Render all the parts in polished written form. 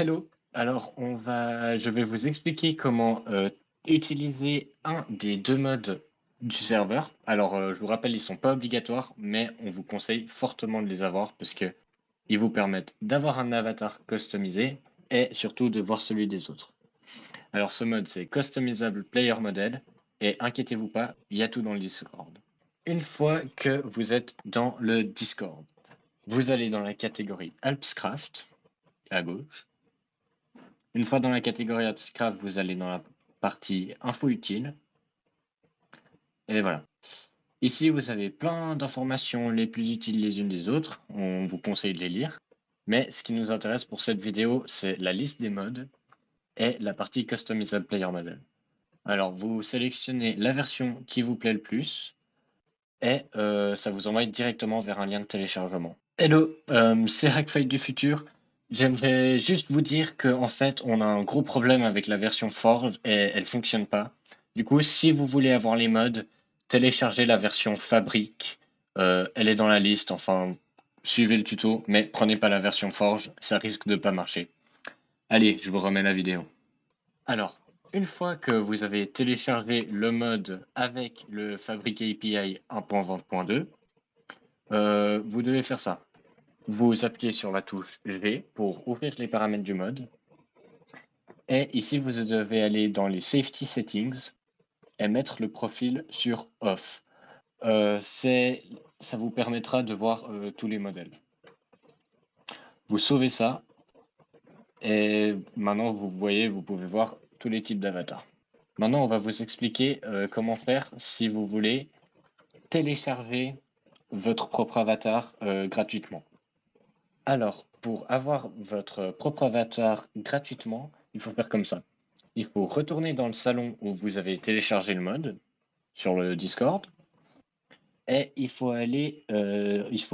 Hello. Je vais vous expliquer comment utiliser un des deux modes du serveur. Je vous rappelle, ils sont pas obligatoires, mais on vous conseille fortement de les avoir parce que ils vous permettent d'avoir un avatar customisé et surtout de voir celui des autres. Alors, ce mode, c'est Customizable Player Model et inquiétez-vous pas, il y a tout dans le Discord. Une fois que vous êtes dans le Discord, vous allez dans la catégorie Alpscraft à gauche. Une fois dans la catégorie Abstract, vous allez dans la partie info utile. Et voilà. Ici, vous avez plein d'informations les plus utiles les unes des autres. On vous conseille de les lire. Mais ce qui nous intéresse pour cette vidéo, c'est la liste des modes et la partie Customizable Player Model. Alors, vous sélectionnez la version qui vous plaît le plus et ça vous envoie directement vers un lien de téléchargement. Hello, c'est Hackfight du futur. J'aimerais juste vous dire qu'en fait, on a un gros problème avec la version Forge et elle fonctionne pas. Du coup, si vous voulez avoir les mods, téléchargez la version Fabrique. Elle est dans la liste, enfin, suivez le tuto, mais prenez pas la version Forge, ça risque de pas marcher. Allez, je vous remets la vidéo. Alors, une fois que vous avez téléchargé le mode avec le Fabrique API 1.20.2, vous devez faire ça. Vous appuyez sur la touche G pour ouvrir les paramètres du mode. Et ici, vous devez aller dans les Safety Settings et mettre le profil sur Off. Ça vous permettra de voir tous les modèles. Vous sauvez ça et maintenant, vous voyez, vous pouvez voir tous les types d'avatars. Maintenant, on va vous expliquer comment faire si vous voulez télécharger votre propre avatar gratuitement. Alors, pour avoir votre propre avatar gratuitement, il faut faire comme ça. Il faut retourner dans le salon où vous avez téléchargé le mode sur le Discord et il faut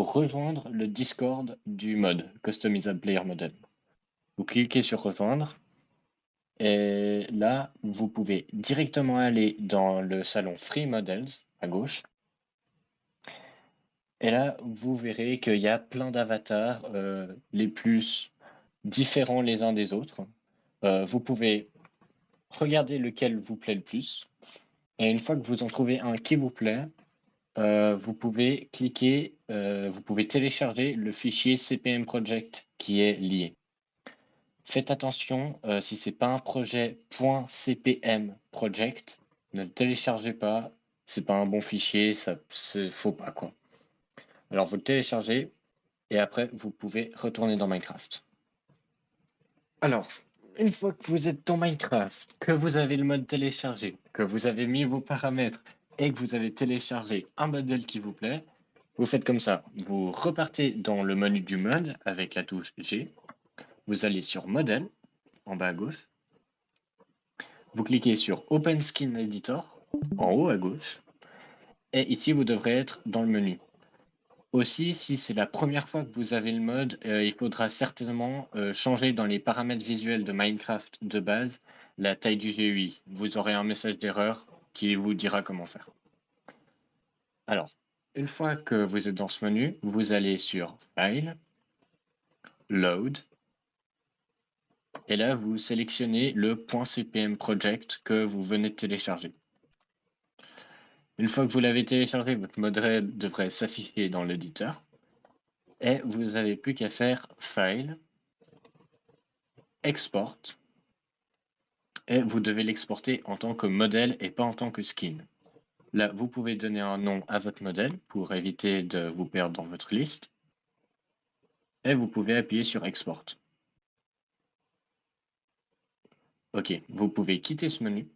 rejoindre le Discord du mode Customizable Player Model. Vous cliquez sur rejoindre et là, vous pouvez directement aller dans le salon Free Models à gauche. Et là, vous verrez qu'il y a plein d'avatars les plus différents les uns des autres. Vous pouvez regarder lequel vous plaît le plus. Et une fois que vous en trouvez un qui vous plaît, vous pouvez télécharger le fichier CPM Project qui est lié. Faites attention, si c'est pas un projet .cpm project, ne le téléchargez pas, c'est pas un bon fichier, ça c'est faut pas quoi. Alors vous le téléchargez et après vous pouvez retourner dans Minecraft. Alors, une fois que vous êtes dans Minecraft, que vous avez le mode téléchargé, que vous avez mis vos paramètres et que vous avez téléchargé un modèle qui vous plaît, vous faites comme ça. Vous repartez dans le menu du mode avec la touche G. Vous allez sur Modèle, en bas à gauche. Vous cliquez sur Open Skin Editor, en haut à gauche. Et ici, vous devrez être dans le menu. Aussi, si c'est la première fois que vous avez le mode, il faudra certainement changer dans les paramètres visuels de Minecraft de base la taille du GUI. Vous aurez un message d'erreur qui vous dira comment faire. Alors, une fois que vous êtes dans ce menu, vous allez sur File, Load, et là, vous sélectionnez le .cpm project que vous venez de télécharger. Une fois que vous l'avez téléchargé, votre modèle devrait s'afficher dans l'éditeur. Et vous n'avez plus qu'à faire File, Export, et vous devez l'exporter en tant que modèle et pas en tant que skin. Là, vous pouvez donner un nom à votre modèle pour éviter de vous perdre dans votre liste. Et vous pouvez appuyer sur Export. OK, vous pouvez quitter ce menu.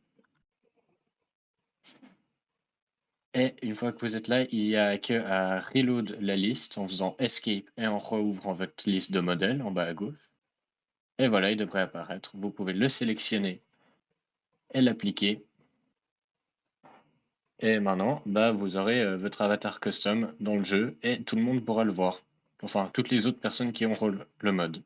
Et une fois que vous êtes là, il n'y a qu'à reload la liste en faisant Escape et en rouvrant votre liste de modèles en bas à gauche. Et voilà, il devrait apparaître. Vous pouvez le sélectionner et l'appliquer. Et maintenant, vous aurez votre avatar custom dans le jeu et tout le monde pourra le voir. Enfin, toutes les autres personnes qui ont le mode.